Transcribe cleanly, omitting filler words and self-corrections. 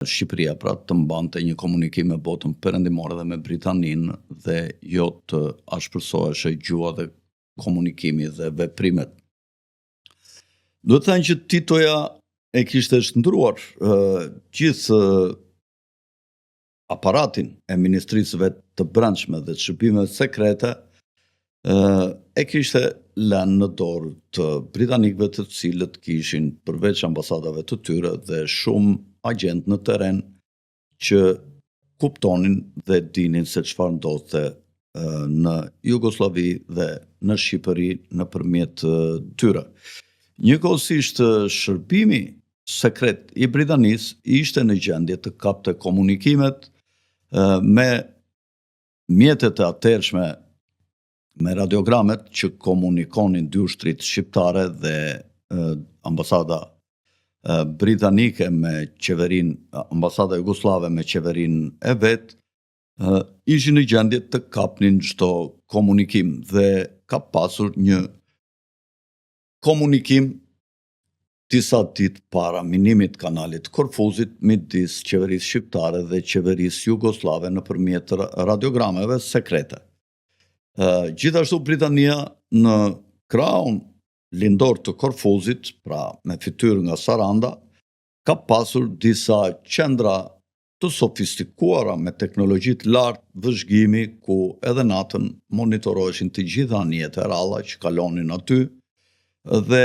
Shqipëria pra të mbante një komunikim me botën perëndimore dhe me Britaninë dhe jo të ashpërsohej gjua dhe komunikimi dhe veprimet. Duhet të thënë që Titoja e kishte shndruar gjithë aparatin e ministrisëve të brendshme dhe të shërbimeve sekrete e kishte lënë në dorë të britanikëve, të cilët kishin përveç ambasadave të tyre dhe shumë agent në terren që kuptonin dhe dinin se çfarë ndodhte në Jugosllavi dhe në Shqipëri nëpërmjet tyre. Njëkohësisht shërbimi sekret i Britanisë ishte në gjendje të kapte komunikimet me mjetet e atërshme, me radiogramet që komunikonin dy ushtrit shqiptare dhe ambasada britanike me qeverinë, ambasada jugoslave me qeverinë e vet, ishin në gjendje të kapnin çdo komunikim dhe ka pasur një komunikim disa ditë para minimit kanalit Korfuzit midis qeverisë shqiptare dhe qeverisë jugoslave nëpërmjet radiogrameve sekrete. Gjithashtu Britania në krahun lindor të Korfuzit, pra me fytyrë nga Saranda, ka pasur disa qendra të sofistikuara me teknologji të lartë vëzhgimi ku edhe natën monitoroheshin të gjitha anijat e ralla që kalonin aty dhe